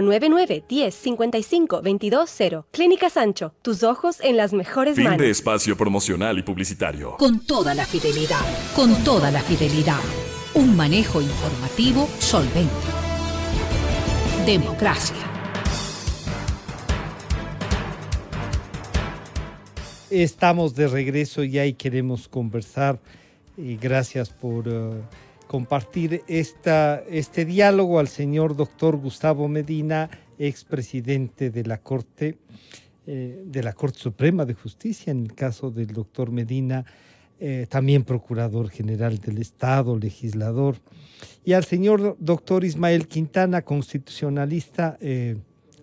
9910-55-220. Clínica Sancho, tus ojos en las mejores Fin manos. de espacio promocional y publicitario. Con toda la fidelidad, con toda la fidelidad. Un manejo informativo solvente. Democracia. Estamos de regreso y ahí queremos conversar. Y gracias por compartir este diálogo al señor doctor Gustavo Medina, expresidente de la Corte Suprema de Justicia, en el caso del doctor Medina, también procurador general del Estado, legislador, y al señor doctor Ismael Quintana, constitucionalista.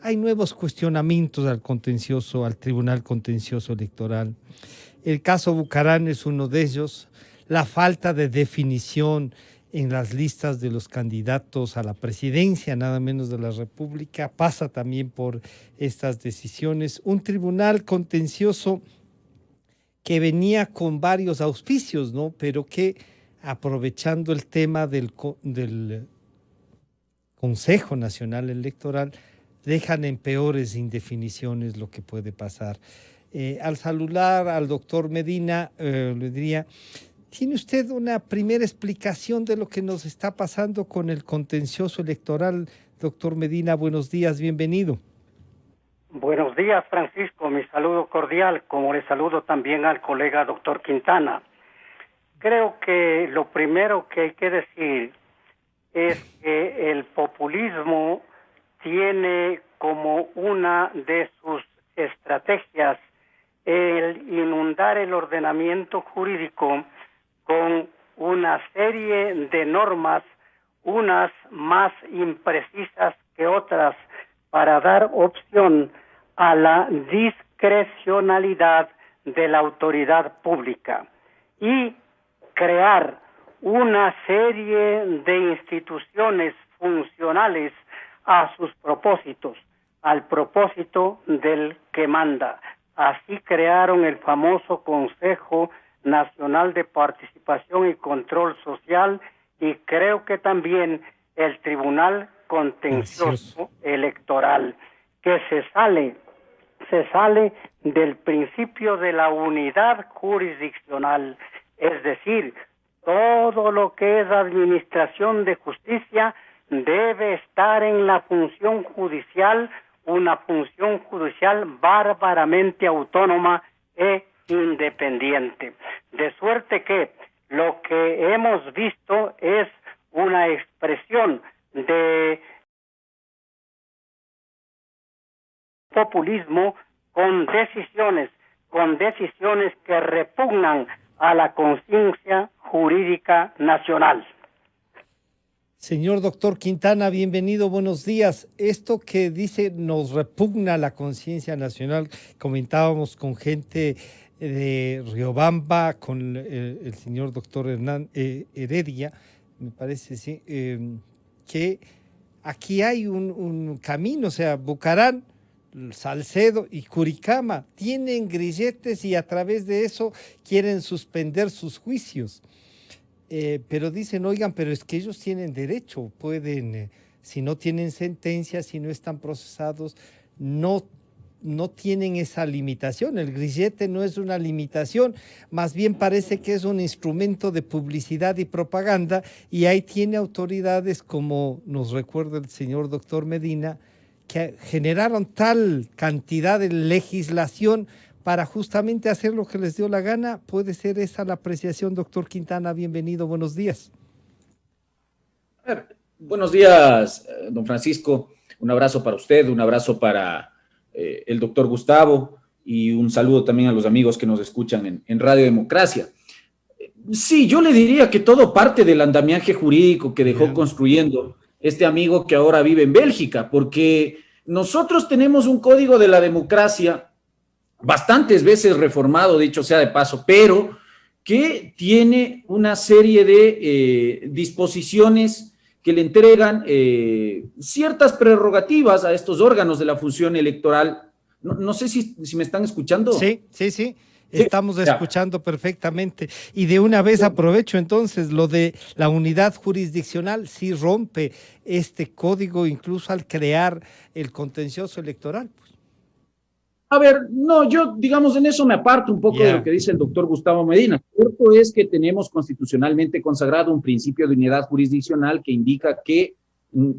Hay nuevos cuestionamientos al Tribunal Contencioso Electoral. El caso Bucaram es uno de ellos. La falta de definición en las listas de los candidatos a la presidencia, nada menos de la República, pasa también por estas decisiones. Un tribunal contencioso que venía con varios auspicios, ¿no? Pero que, aprovechando el tema del Consejo Nacional Electoral, dejan en peores indefiniciones lo que puede pasar. Al saludar al doctor Medina, le diría, ¿tiene usted una primera explicación de lo que nos está pasando con el contencioso electoral? Doctor Medina, buenos días, bienvenido. Buenos días, Francisco, mi saludo cordial, como le saludo también al colega doctor Quintana. Creo que lo primero que hay que decir es que el populismo tiene como una de sus estrategias el inundar el ordenamiento jurídico con una serie de normas, unas más imprecisas que otras, para dar opción a la discrecionalidad de la autoridad pública y crear una serie de instituciones funcionales a sus propósitos, al propósito del que manda. Así crearon el famoso Consejo Nacional de Participación y Control Social, y creo que también el Tribunal Contencioso Electoral, que se sale del principio de la unidad jurisdiccional, es decir, todo lo que es administración de justicia debe estar en la función judicial, una función judicial bárbaramente autónoma e independiente. De suerte que lo que hemos visto es una expresión de populismo con decisiones que repugnan a la conciencia jurídica nacional. Señor doctor Quintana, bienvenido, buenos días. Esto que dice nos repugna la conciencia nacional, comentábamos con gente de Riobamba, con el señor doctor Hernán Heredia, me parece, sí, que aquí hay un camino, o sea, Bucaram, Salcedo y Curicama tienen grilletes y a través de eso quieren suspender sus juicios. Pero dicen, oigan, pero es que ellos tienen derecho, pueden, si no tienen sentencia, si no están procesados, no tienen esa limitación. El grillete no es una limitación, más bien parece que es un instrumento de publicidad y propaganda, y ahí tiene autoridades, como nos recuerda el señor doctor Medina, que generaron tal cantidad de legislación para justamente hacer lo que les dio la gana. ¿Puede ser esa la apreciación, doctor Quintana? Bienvenido, buenos días. Buenos días, don Francisco. Un abrazo para usted, un abrazo para el doctor Gustavo y un saludo también a los amigos que nos escuchan en Radio Democracia. Sí, yo le diría que todo parte del andamiaje jurídico que dejó construyendo este amigo que ahora vive en Bélgica, porque nosotros tenemos un código de la democracia bastantes veces reformado, dicho sea de paso, pero que tiene una serie de disposiciones que le entregan ciertas prerrogativas a estos órganos de la función electoral. No sé si me están escuchando. Sí. Estamos escuchando perfectamente. Y de una vez aprovecho entonces lo de la unidad jurisdiccional, sí rompe este código incluso al crear el contencioso electoral. A ver, no, yo, digamos, en eso me aparto un poco de lo que dice el doctor Gustavo Medina. Cierto es que tenemos constitucionalmente consagrado un principio de unidad jurisdiccional que indica que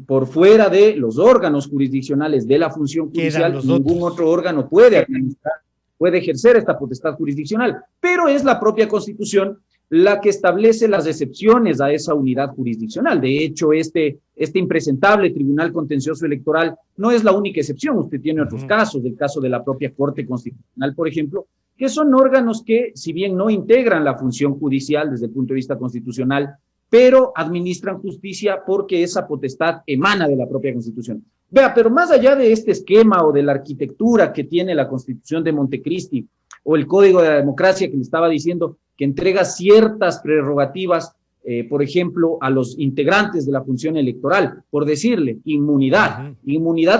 por fuera de los órganos jurisdiccionales de la función judicial, ningún otro órgano puede administrar, puede ejercer esta potestad jurisdiccional, pero es la propia Constitución la que establece las excepciones a esa unidad jurisdiccional. De hecho, este impresentable Tribunal Contencioso Electoral no es la única excepción. Usted tiene otros casos, el caso de la propia Corte Constitucional, por ejemplo, que son órganos que, si bien no integran la función judicial desde el punto de vista constitucional, pero administran justicia porque esa potestad emana de la propia Constitución. Vea, pero más allá de este esquema o de la arquitectura que tiene la Constitución de Montecristi o el Código de la Democracia que le estaba diciendo que entrega ciertas prerrogativas, por ejemplo, a los integrantes de la función electoral, por decirle, inmunidad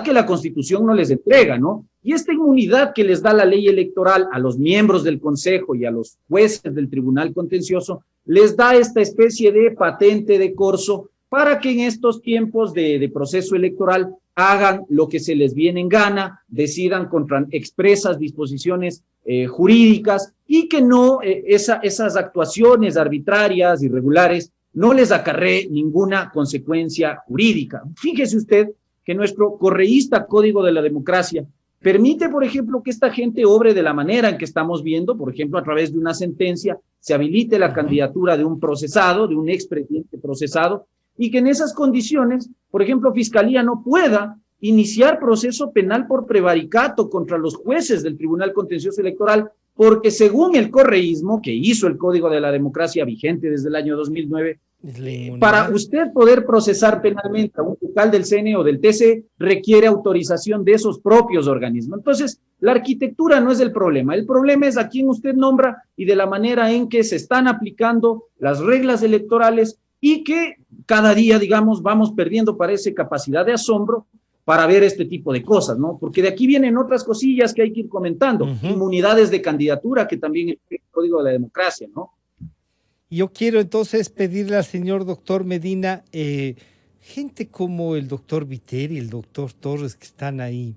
que la Constitución no les entrega, ¿no? Y esta inmunidad que les da la ley electoral a los miembros del Consejo y a los jueces del Tribunal Contencioso, les da esta especie de patente de corso para que en estos tiempos de proceso electoral hagan lo que se les viene en gana, decidan contra expresas disposiciones jurídicas y que no esas actuaciones arbitrarias, irregulares, no les acarree ninguna consecuencia jurídica. Fíjese usted que nuestro correísta Código de la Democracia permite, por ejemplo, que esta gente obre de la manera en que estamos viendo, por ejemplo, a través de una sentencia, se habilite la candidatura de un procesado, de un expresidente procesado, y que en esas condiciones, por ejemplo, Fiscalía no pueda iniciar proceso penal por prevaricato contra los jueces del Tribunal Contencioso Electoral, porque según el correísmo que hizo el Código de la Democracia vigente desde el año 2009, para usted poder procesar penalmente a un vocal del CNE o del TC requiere autorización de esos propios organismos. Entonces, la arquitectura no es el problema es a quién usted nombra y de la manera en que se están aplicando las reglas electorales y que cada día, digamos, vamos perdiendo, parece, capacidad de asombro para ver este tipo de cosas, ¿no? Porque de aquí vienen otras cosillas que hay que ir comentando, inmunidades de candidatura, que también es el Código de la Democracia, ¿no? Yo quiero entonces pedirle al señor doctor Medina, gente como el doctor Viteri, el doctor Torres que están ahí,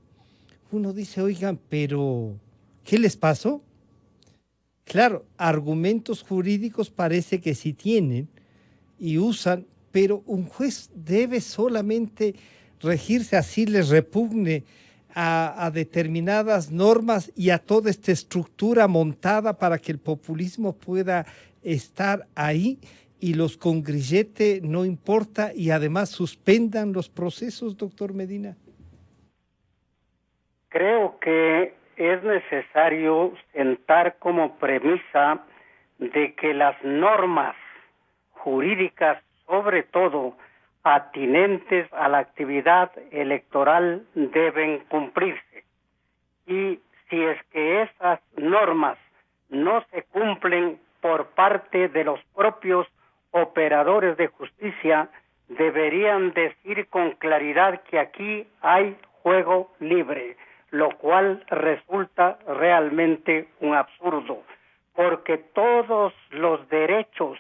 uno dice, oigan, pero ¿qué les pasó? Claro, argumentos jurídicos parece que sí tienen y usan, pero un juez debe solamente regirse así, les repugne a determinadas normas y a toda esta estructura montada para que el populismo pueda estar ahí y los con grillete no importa y además suspendan los procesos, doctor Medina. Creo que es necesario sentar como premisa de que las normas jurídicas, sobre todo atinentes a la actividad electoral, deben cumplirse. Y si es que esas normas no se cumplen por parte de los propios operadores de justicia, deberían decir con claridad que aquí hay juego libre, lo cual resulta realmente un absurdo, porque todos los derechos,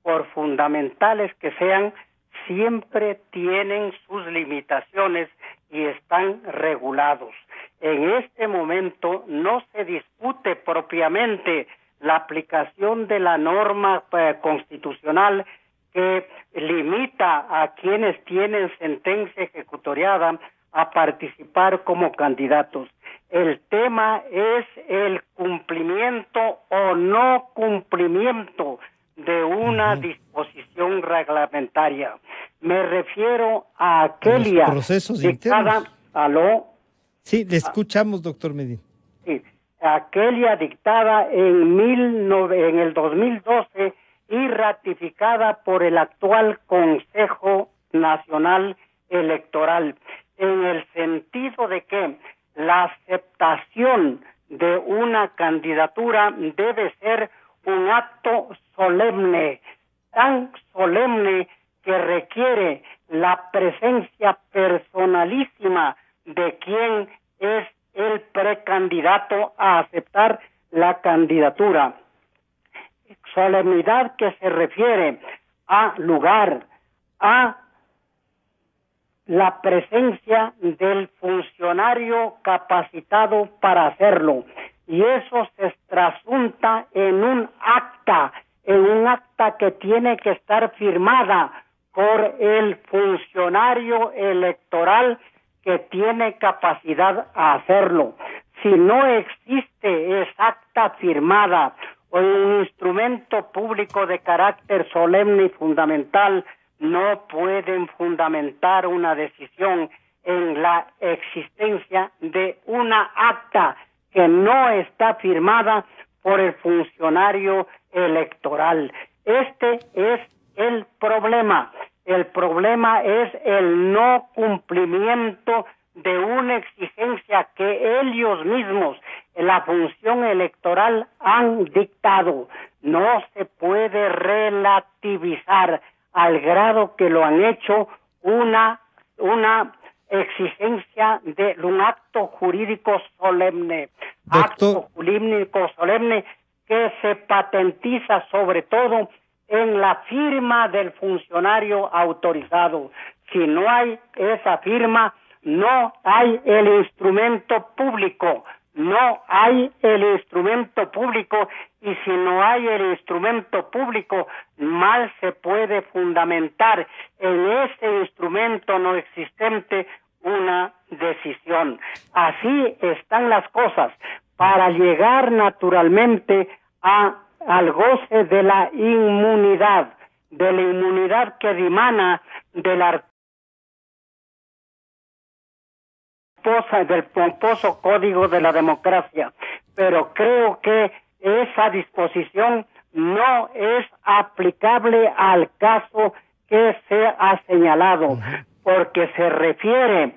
por fundamentales que sean, siempre tienen sus limitaciones y están regulados. En este momento no se discute propiamente la aplicación de la norma constitucional que limita a quienes tienen sentencia ejecutoriada a participar como candidatos. El tema es el cumplimiento o no cumplimiento de una disposición reglamentaria. Me refiero a aquella procesos dictada, ¿aló? Sí, le escuchamos, doctor Medina. Sí, aquella dictada en el 2012 y ratificada por el actual Consejo Nacional Electoral, en el sentido de que la aceptación de una candidatura debe ser un acto solemne, tan solemne que requiere la presencia personalísima de quien es el precandidato a aceptar la candidatura. Solemnidad que se refiere a lugar, a la presencia del funcionario capacitado para hacerlo. Y eso se trasunta en un acta que tiene que estar firmada por el funcionario electoral que tiene capacidad a hacerlo. Si no existe esa acta firmada o un instrumento público de carácter solemne y fundamental, no pueden fundamentar una decisión en la existencia de una acta que no está firmada por el funcionario electoral. Este es el problema. El problema es el no cumplimiento de una exigencia que ellos mismos, la función electoral, han dictado. No se puede relativizar al grado que lo han hecho una exigencia de un acto jurídico solemne. Doctor. Acto jurídico solemne que se patentiza sobre todo en la firma del funcionario autorizado. Si no hay esa firma, no hay el instrumento público. No hay el instrumento público, y si no hay el instrumento público, mal se puede fundamentar en ese instrumento no existente una decisión. Así están las cosas. Para llegar naturalmente al goce de la inmunidad que dimana del pomposo código de la democracia, pero creo que esa disposición no es aplicable al caso que se ha señalado, porque se refiere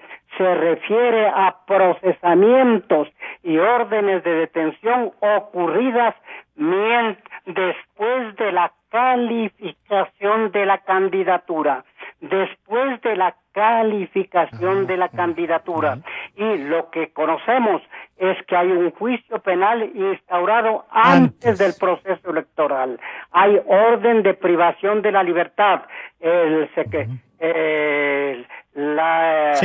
a procesamientos y órdenes de detención ocurridas después de la calificación de la candidatura. Después de la calificación de la candidatura. Y lo que conocemos es que hay un juicio penal instaurado antes del proceso electoral. Hay orden de privación de la libertad. La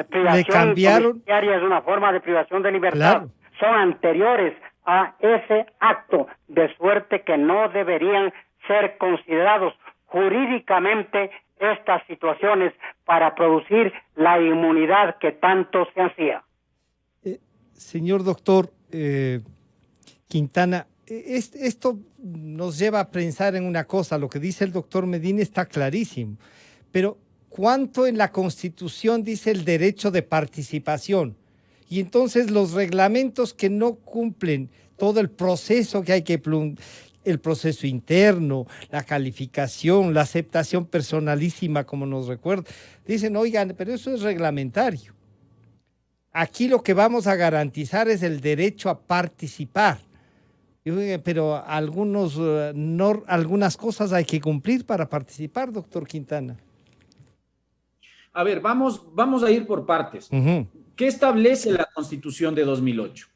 privación domiciliaria es una forma de privación de libertad. Claro. Son anteriores a ese acto, de suerte que no deberían ser considerados jurídicamente estas situaciones para producir la inmunidad que tanto se ansía. Señor doctor Quintana, esto nos lleva a pensar en una cosa. Lo que dice el doctor Medina está clarísimo, pero ¿cuánto en la Constitución dice el derecho de participación? Y entonces los reglamentos que no cumplen todo el proceso que hay que el proceso interno, la calificación, la aceptación personalísima, como nos recuerda. Dicen, oigan, pero eso es reglamentario. Aquí lo que vamos a garantizar es el derecho a participar. Pero algunas cosas hay que cumplir para participar, doctor Quintana. A ver, vamos a ir por partes. ¿Qué establece la Constitución de 2008?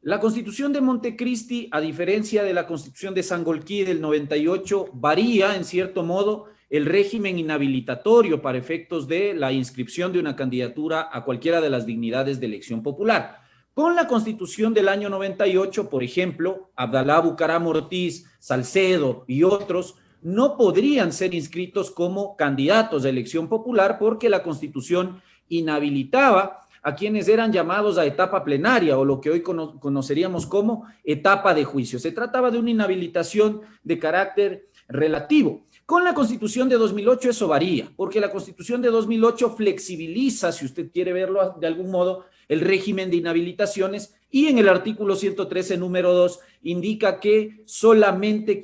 La Constitución de Montecristi, a diferencia de la Constitución de Sangolquí del 98, varía en cierto modo el régimen inhabilitatorio para efectos de la inscripción de una candidatura a cualquiera de las dignidades de elección popular. Con la Constitución del año 98, por ejemplo, Abdalá Bucaram Ortiz, Salcedo y otros no podrían ser inscritos como candidatos de elección popular porque la Constitución inhabilitaba a quienes eran llamados a etapa plenaria o lo que hoy conoceríamos como etapa de juicio. Se trataba de una inhabilitación de carácter relativo. Con la Constitución de 2008 eso varía, porque la Constitución de 2008 flexibiliza, si usted quiere verlo de algún modo, el régimen de inhabilitaciones, y en el artículo 113, número 2, indica que solamente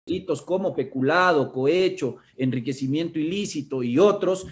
delitos como peculado, cohecho, enriquecimiento ilícito y otros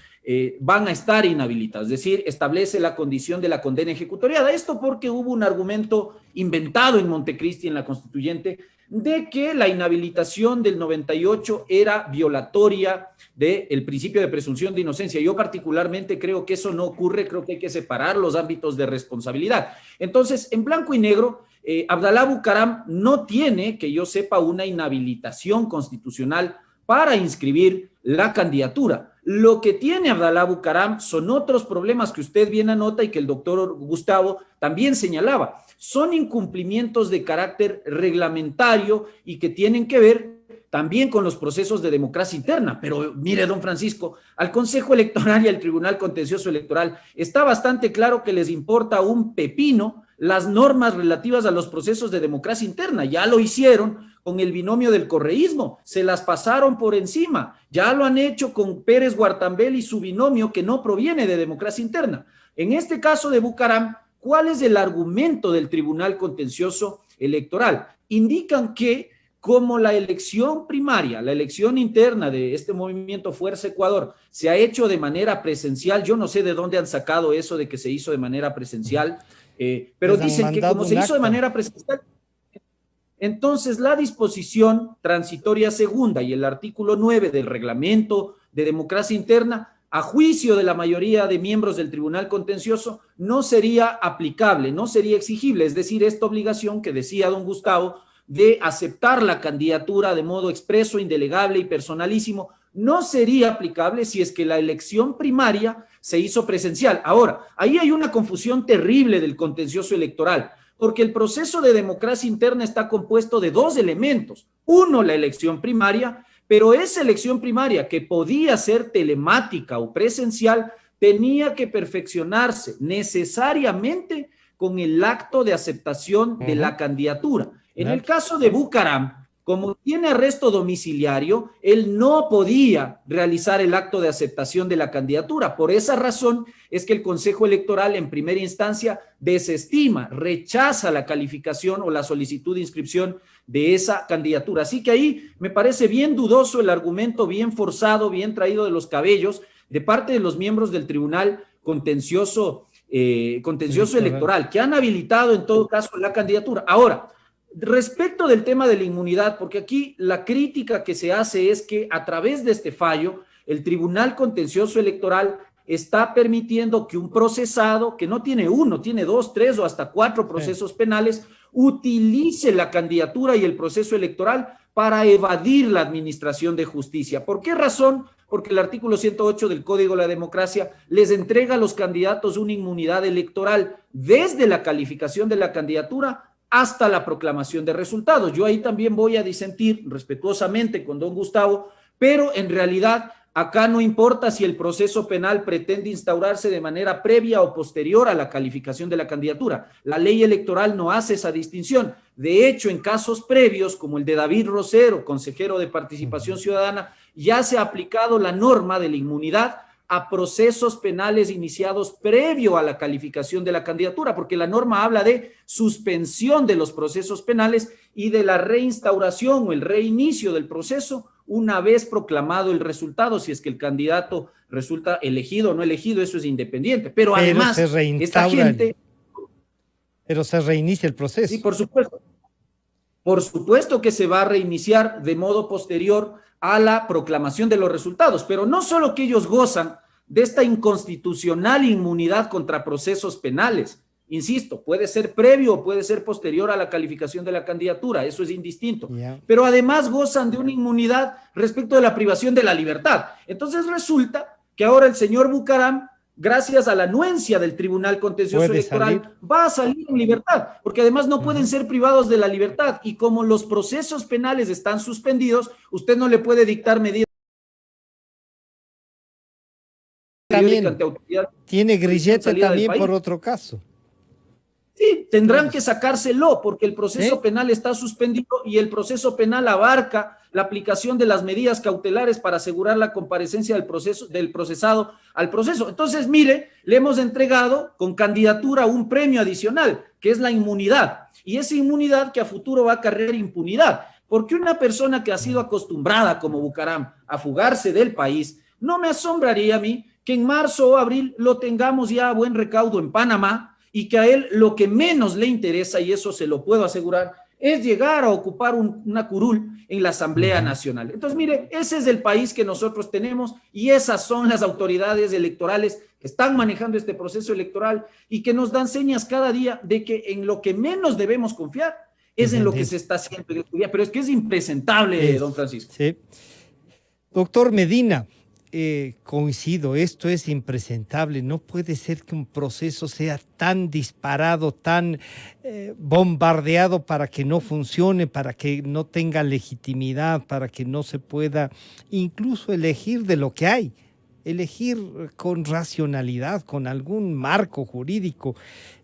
van a estar inhabilitados, es decir, establece la condición de la condena ejecutoriada. Esto porque hubo un argumento inventado en Montecristi, en la Constituyente, de que la inhabilitación del 98 era violatoria del principio de presunción de inocencia. Yo particularmente creo que eso no ocurre, creo que hay que separar los ámbitos de responsabilidad. Entonces, en blanco y negro, Abdalá Bucaram no tiene, que yo sepa, una inhabilitación constitucional para inscribir la candidatura. Lo que tiene Abdalá Bucaram son otros problemas que usted bien anota y que el doctor Gustavo también señalaba. Son incumplimientos de carácter reglamentario y que tienen que ver también con los procesos de democracia interna. Pero mire, don Francisco, al Consejo Electoral y al Tribunal Contencioso Electoral está bastante claro que les importa un pepino las normas relativas a los procesos de democracia interna. Ya lo hicieron con el binomio del correísmo, se las pasaron por encima. Ya lo han hecho con Pérez Guartambel y su binomio que no proviene de democracia interna. En este caso de Bucaram, ¿cuál es el argumento del Tribunal Contencioso Electoral? Indican que como la elección primaria, la elección interna de este movimiento Fuerza Ecuador se ha hecho de manera presencial, yo no sé de dónde han sacado eso de que se hizo de manera presencial, pero dicen que como se hizo de manera presencial, entonces la disposición transitoria segunda y el artículo 9 del reglamento de democracia interna, a juicio de la mayoría de miembros del Tribunal Contencioso, no sería aplicable, no sería exigible, es decir, esta obligación que decía don Gustavo de aceptar la candidatura de modo expreso, indelegable y personalísimo, no sería aplicable si es que la elección primaria se hizo presencial. Ahora, ahí hay una confusión terrible del contencioso electoral, porque el proceso de democracia interna está compuesto de dos elementos. Uno, la elección primaria, pero esa elección primaria que podía ser telemática o presencial tenía que perfeccionarse necesariamente con el acto de aceptación de la candidatura. En el caso de Bucaram, como tiene arresto domiciliario, él no podía realizar el acto de aceptación de la candidatura. Por esa razón es que el Consejo Electoral en primera instancia desestima, rechaza la calificación o la solicitud de inscripción de esa candidatura. Así que ahí me parece bien dudoso el argumento, bien forzado, bien traído de los cabellos de parte de los miembros del Tribunal Contencioso Electoral, que han habilitado en todo caso la candidatura. Ahora, respecto del tema de la inmunidad, porque aquí la crítica que se hace es que a través de este fallo, el Tribunal Contencioso Electoral está permitiendo que un procesado, que no tiene uno, tiene dos, tres o hasta cuatro procesos penales, utilice la candidatura y el proceso electoral para evadir la administración de justicia. ¿Por qué razón? Porque el artículo 108 del Código de la Democracia les entrega a los candidatos una inmunidad electoral desde la calificación de la candidatura hasta la proclamación de resultados. Yo ahí también voy a disentir respetuosamente con don Gustavo, pero en realidad acá no importa si el proceso penal pretende instaurarse de manera previa o posterior a la calificación de la candidatura. La ley electoral no hace esa distinción. De hecho, en casos previos, como el de David Rosero, consejero de Participación Ciudadana, ya se ha aplicado la norma de la inmunidad a procesos penales iniciados previo a la calificación de la candidatura, porque la norma habla de suspensión de los procesos penales y de la reinstauración o el reinicio del proceso una vez proclamado el resultado, si es que el candidato resulta elegido o no elegido, eso es independiente. Pero además, esta gente... Pero se reinicia el proceso. Sí, por supuesto. Por supuesto que se va a reiniciar de modo posterior a la proclamación de los resultados, pero no solo que ellos gozan de esta inconstitucional inmunidad contra procesos penales, insisto, puede ser previo o puede ser posterior a la calificación de la candidatura, eso es indistinto, pero además gozan de una inmunidad respecto de la privación de la libertad. Entonces resulta que ahora el señor Bucaram, gracias a la anuencia del Tribunal Contencioso Electoral, va a salir en libertad, porque además no pueden ser privados de la libertad, y como los procesos penales están suspendidos, usted no le puede dictar medidas. También tiene grillete también por otro caso. Sí, tendrán que sacárselo porque el proceso penal está suspendido y el proceso penal abarca la aplicación de las medidas cautelares para asegurar la comparecencia del procesado al proceso. Entonces, mire, le hemos entregado con candidatura un premio adicional, que es la inmunidad, y esa inmunidad que a futuro va a acarrear impunidad, porque una persona que ha sido acostumbrada como Bucaram a fugarse del país, no me asombraría a mí que en marzo o abril lo tengamos ya a buen recaudo en Panamá y que a él lo que menos le interesa, y eso se lo puedo asegurar, es llegar a ocupar una curul en la Asamblea Nacional. Entonces, mire, ese es el país que nosotros tenemos y esas son las autoridades electorales que están manejando este proceso electoral y que nos dan señas cada día de que en lo que menos debemos confiar es en lo que se está haciendo en este día. Pero es que es impresentable, don Francisco. Sí. Doctor Medina, coincido, esto es impresentable. No puede ser que un proceso sea tan disparado, tan bombardeado para que no funcione, para que no tenga legitimidad, para que no se pueda incluso elegir de lo que hay, elegir con racionalidad, con algún marco jurídico.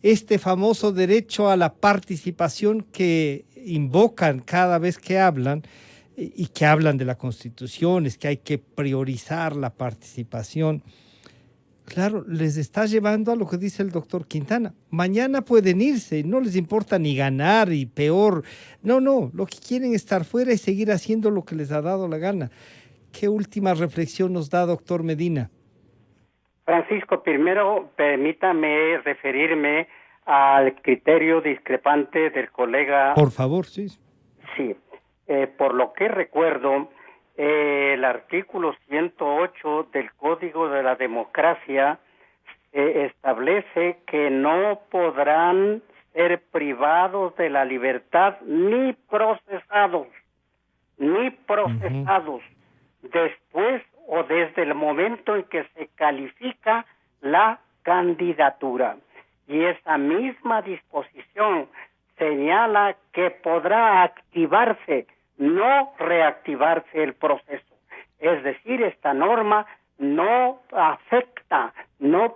Este famoso derecho a la participación que invocan cada vez que hablan, y que hablan de la Constitución, es que hay que priorizar la participación. Claro, les está llevando a lo que dice el doctor Quintana. Mañana pueden irse, no les importa ni ganar y peor. No, lo que quieren es estar fuera y seguir haciendo lo que les ha dado la gana. ¿Qué última reflexión nos da, doctor Medina? Francisco, primero permítame referirme al criterio discrepante del colega. Por favor, sí. Sí. Por lo que recuerdo, el artículo 108 del Código de la Democracia establece que no podrán ser privados de la libertad ni procesados después o desde el momento en que se califica la candidatura. Y esa misma disposición señala que podrá activarse, no reactivarse el proceso. Es decir, esta norma no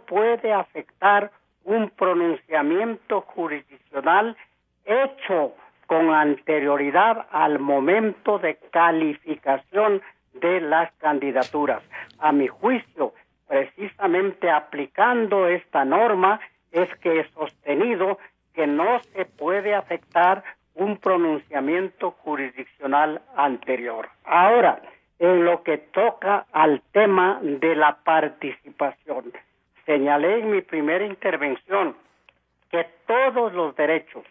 puede afectar un pronunciamiento jurisdiccional hecho con anterioridad al momento de calificación de las candidaturas. A mi juicio, precisamente aplicando esta norma, es que he sostenido que no se puede afectar un pronunciamiento jurisdiccional anterior. Ahora, en lo que toca al tema de la participación, señalé en mi primera intervención que todos los derechos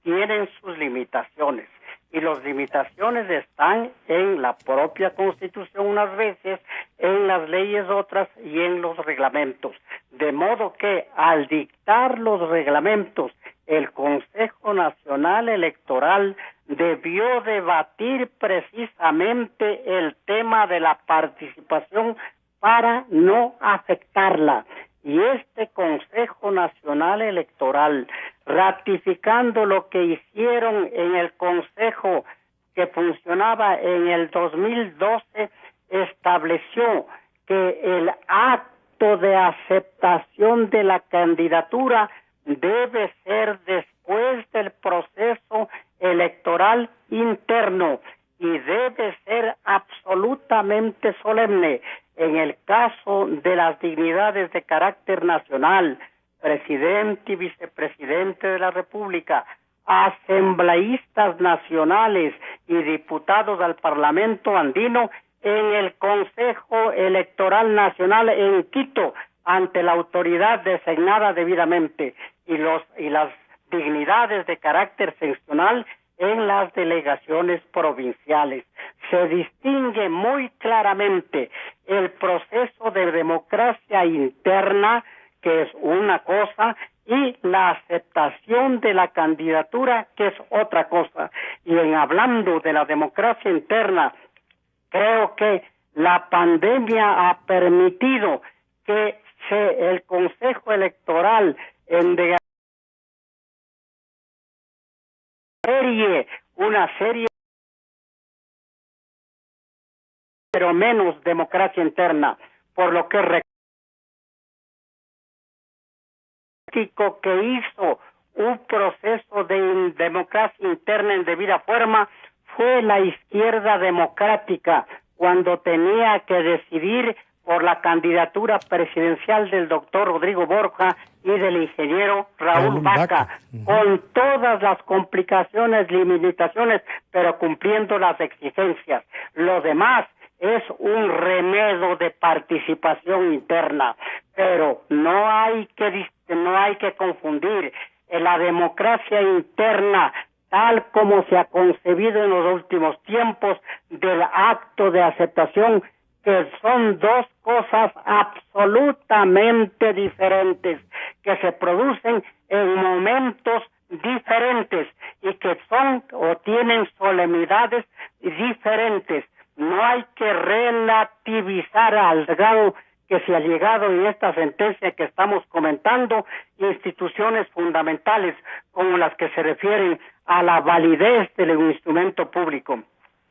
tienen sus limitaciones y las limitaciones están en la propia Constitución unas veces, en las leyes otras y en los reglamentos. De modo que al dictar los reglamentos, el Consejo Nacional Electoral debió debatir precisamente el tema de la participación para no afectarla. Y este Consejo Nacional Electoral, ratificando lo que hicieron en el Consejo que funcionaba en el 2012, estableció que el acto de aceptación de la candidatura debe ser después del proceso electoral interno y debe ser absolutamente solemne. En el caso de las dignidades de carácter nacional, presidente y vicepresidente de la República, asambleístas nacionales y diputados al Parlamento andino, en el Consejo Electoral Nacional en Quito, ante la autoridad designada debidamente, y las dignidades de carácter seccional en las delegaciones provinciales. Se distingue muy claramente el proceso de democracia interna, que es una cosa, y la aceptación de la candidatura, que es otra cosa. Y en hablando de la democracia interna, creo que la pandemia ha permitido que el Consejo Electoral una serie pero menos democracia interna, por lo que que hizo un proceso de democracia interna en debida forma fue la izquierda democrática, cuando tenía que decidir por la candidatura presidencial del doctor Rodrigo Borja y del ingeniero Raúl Vaca, con todas las complicaciones, limitaciones, pero cumpliendo las exigencias. Lo demás es un remedio de participación interna, pero no hay que confundir la democracia interna tal como se ha concebido en los últimos tiempos del acto de aceptación, que son dos cosas absolutamente diferentes, que se producen en momentos diferentes y que son o tienen solemnidades diferentes. No hay que relativizar al grado que se ha llegado en esta sentencia que estamos comentando instituciones fundamentales como las que se refieren a la validez del instrumento público.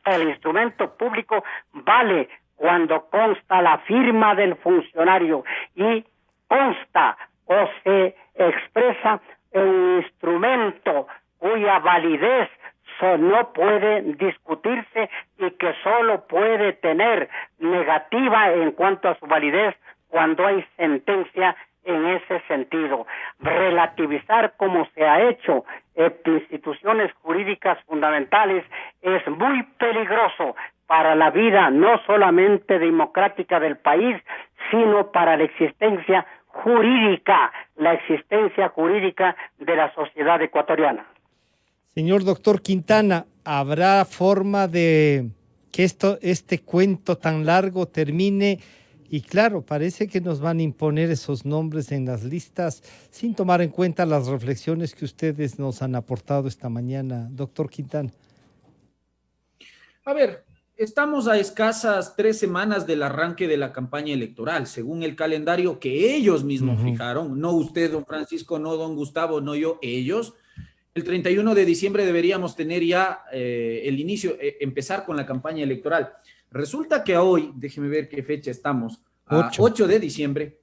El instrumento público vale cuando consta la firma del funcionario y consta o se expresa un instrumento cuya validez no puede discutirse y que solo puede tener negativa en cuanto a su validez cuando hay sentencia en ese sentido. Relativizar como se ha hecho instituciones jurídicas fundamentales es muy peligroso para la vida no solamente democrática del país, sino para la existencia jurídica de la sociedad ecuatoriana. Señor doctor Quintana, ¿habrá forma de que este cuento tan largo termine? Y claro, parece que nos van a imponer esos nombres en las listas sin tomar en cuenta las reflexiones que ustedes nos han aportado esta mañana, doctor Quintana. A ver, estamos a escasas 3 semanas del arranque de la campaña electoral, según el calendario que ellos mismos fijaron, no usted, don Francisco, no don Gustavo, no yo, ellos. El 31 de diciembre deberíamos tener ya el inicio, empezar con la campaña electoral. Resulta que hoy, déjeme ver qué fecha estamos, a 8 de diciembre,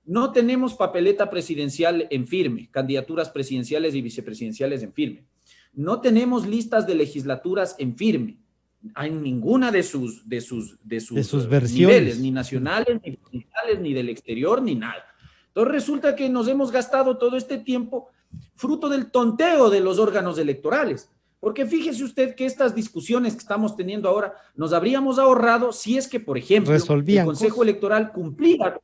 no tenemos papeleta presidencial en firme, candidaturas presidenciales y vicepresidenciales en firme. No tenemos listas de legislaturas en firme. Hay ninguna de sus versiones, niveles, ni nacionales, ni provinciales, ni del exterior, ni nada. Entonces resulta que nos hemos gastado todo este tiempo fruto del tonteo de los órganos electorales. Porque fíjese usted que estas discusiones que estamos teniendo ahora nos habríamos ahorrado si es que, por ejemplo, el Consejo Electoral cumplía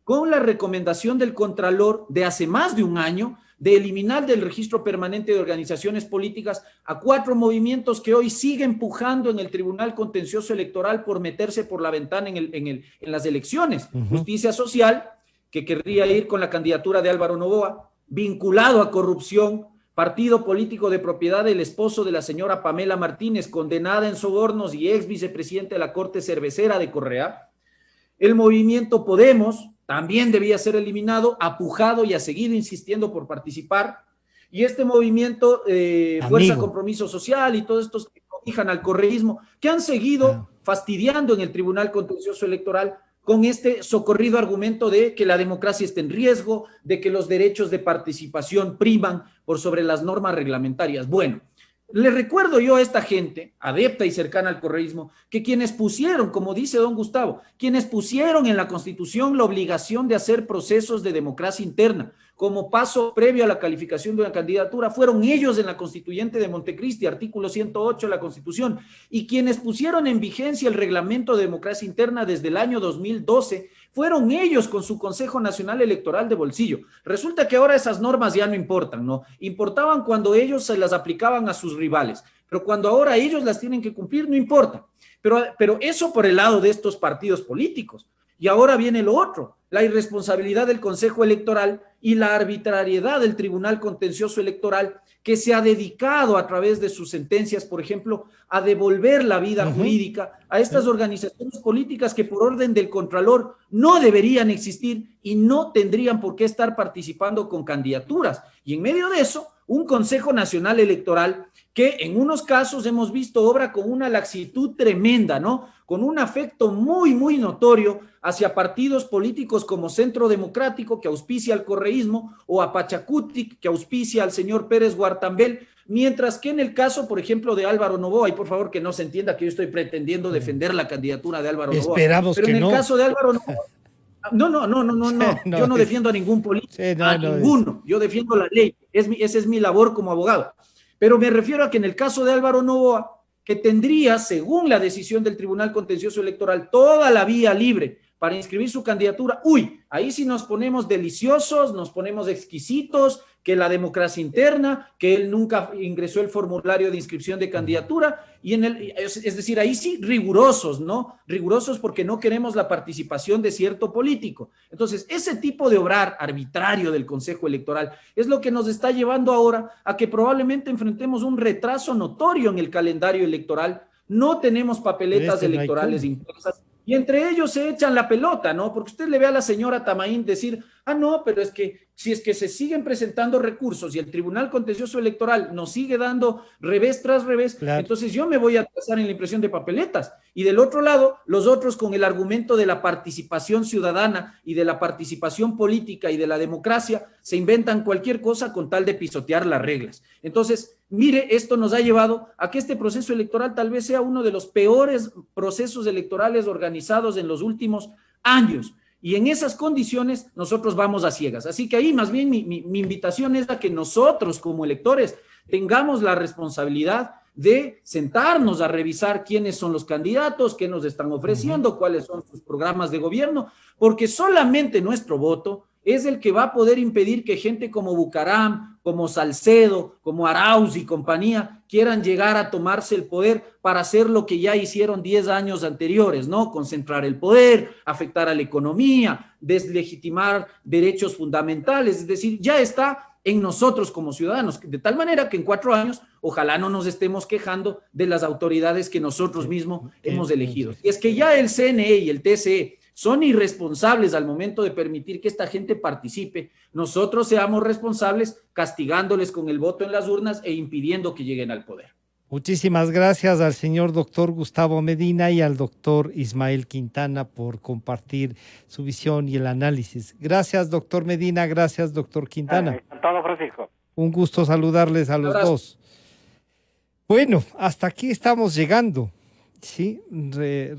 con la recomendación del Contralor de hace más de un año de eliminar del registro permanente de organizaciones políticas a 4 movimientos que hoy siguen pujando en el Tribunal Contencioso Electoral por meterse por la ventana en las elecciones. Justicia Social, que querría ir con la candidatura de Álvaro Noboa, vinculado a corrupción, partido político de propiedad del esposo de la señora Pamela Martínez, condenada en sobornos y ex vicepresidente de la Corte Cervecera de Correa. El movimiento Podemos también debía ser eliminado, ha pujado y ha seguido insistiendo por participar. Y este movimiento, Fuerza Compromiso Social y todos estos que cobijan al correísmo, que han seguido fastidiando en el Tribunal Contencioso Electoral con este socorrido argumento de que la democracia está en riesgo, de que los derechos de participación priman por sobre las normas reglamentarias. Bueno, le recuerdo yo a esta gente, adepta y cercana al correísmo, que quienes pusieron, como dice don Gustavo, quienes pusieron en la Constitución la obligación de hacer procesos de democracia interna como paso previo a la calificación de una candidatura, fueron ellos en la Constituyente de Montecristi, artículo 108 de la Constitución, y quienes pusieron en vigencia el reglamento de democracia interna desde el año 2012, fueron ellos con su Consejo Nacional Electoral de bolsillo. Resulta que ahora esas normas ya no importan, ¿no? Importaban cuando ellos se las aplicaban a sus rivales, pero cuando ahora ellos las tienen que cumplir, no importa. Pero eso por el lado de estos partidos políticos. Y ahora viene lo otro, la irresponsabilidad del Consejo Electoral y la arbitrariedad del Tribunal Contencioso Electoral, que se ha dedicado a través de sus sentencias, por ejemplo, a devolver la vida jurídica a estas organizaciones políticas que por orden del Contralor no deberían existir y no tendrían por qué estar participando con candidaturas. Y en medio de eso, un Consejo Nacional Electoral que en unos casos hemos visto obra con una laxitud tremenda, ¿no? Con un afecto muy, muy notorio hacia partidos políticos como Centro Democrático, que auspicia al correísmo, o a Pachacutic, que auspicia al señor Pérez Guartambel, mientras que en el caso, por ejemplo, de Álvaro Noboa, y por favor que no se entienda que yo estoy pretendiendo defender la candidatura de Álvaro Noboa. Esperamos pero que en el no. caso de Álvaro Noboa, no. Yo no defiendo a ningún político, ninguno. Yo defiendo la ley. Esa es mi labor como abogado. Pero me refiero a que en el caso de Álvaro Noboa, que tendría, según la decisión del Tribunal Contencioso Electoral, toda la vía libre para inscribir su candidatura, ahí sí nos ponemos deliciosos, nos ponemos exquisitos, que la democracia interna, que él nunca ingresó el formulario de inscripción de candidatura, es decir, ahí sí rigurosos, ¿no? Rigurosos porque no queremos la participación de cierto político. Entonces, ese tipo de obrar arbitrario del Consejo Electoral es lo que nos está llevando ahora a que probablemente enfrentemos un retraso notorio en el calendario electoral. No tenemos papeletas electorales impresas. Y entre ellos se echan la pelota, ¿no? Porque usted le ve a la señora Tamaín decir, no, pero es que si es que se siguen presentando recursos y el Tribunal Contencioso Electoral nos sigue dando revés tras revés, claro, entonces yo me voy a atrasar en la impresión de papeletas. Y del otro lado, los otros con el argumento de la participación ciudadana y de la participación política y de la democracia, se inventan cualquier cosa con tal de pisotear las reglas. Entonces, mire, esto nos ha llevado a que este proceso electoral tal vez sea uno de los peores procesos electorales organizados en los últimos años. Y en esas condiciones nosotros vamos a ciegas. Así que ahí más bien mi invitación es a que nosotros como electores tengamos la responsabilidad de sentarnos a revisar quiénes son los candidatos, qué nos están ofreciendo, cuáles son sus programas de gobierno, porque solamente nuestro voto es el que va a poder impedir que gente como Bucaram, como Salcedo, como Arauz y compañía quieran llegar a tomarse el poder para hacer lo que ya hicieron 10 años anteriores, ¿no? Concentrar el poder, afectar a la economía, deslegitimar derechos fundamentales, es decir, ya está en nosotros como ciudadanos, de tal manera que en 4 años ojalá no nos estemos quejando de las autoridades que nosotros mismos hemos elegido. Y es que ya el CNE y el TSE son irresponsables al momento de permitir que esta gente participe, nosotros seamos responsables castigándoles con el voto en las urnas e impidiendo que lleguen al poder. Muchísimas gracias al señor doctor Gustavo Medina y al doctor Ismael Quintana por compartir su visión y el análisis. Gracias, doctor Medina, gracias, doctor Quintana. Encantado, Francisco. Un gusto saludarles a los dos. Bueno, hasta aquí estamos llegando. Sí,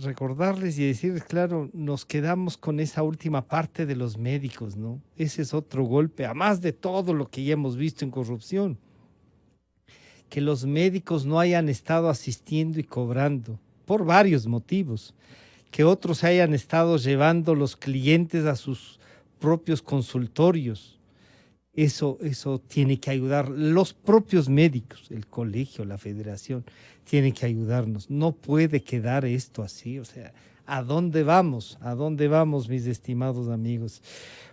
recordarles y decirles, claro, nos quedamos con esa última parte de los médicos, ¿no? Ese es otro golpe, además de todo lo que ya hemos visto en corrupción. Que los médicos no hayan estado asistiendo y cobrando, por varios motivos. Que otros hayan estado llevando los clientes a sus propios consultorios. Eso tiene que ayudar. Los propios médicos, el colegio, la federación, tienen que ayudarnos. No puede quedar esto así. O sea, ¿a dónde vamos? ¿A dónde vamos, mis estimados amigos?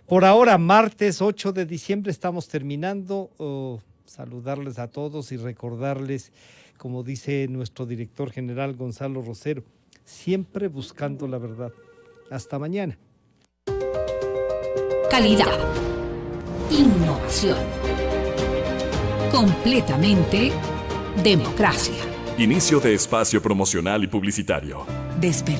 Por ahora, martes 8 de diciembre, estamos terminando. Saludarles a todos y recordarles, como dice nuestro director general Gonzalo Rosero, siempre buscando la verdad. Hasta mañana. Calidad. Innovación. Completamente democracia. Inicio de espacio promocional y publicitario. Despertar.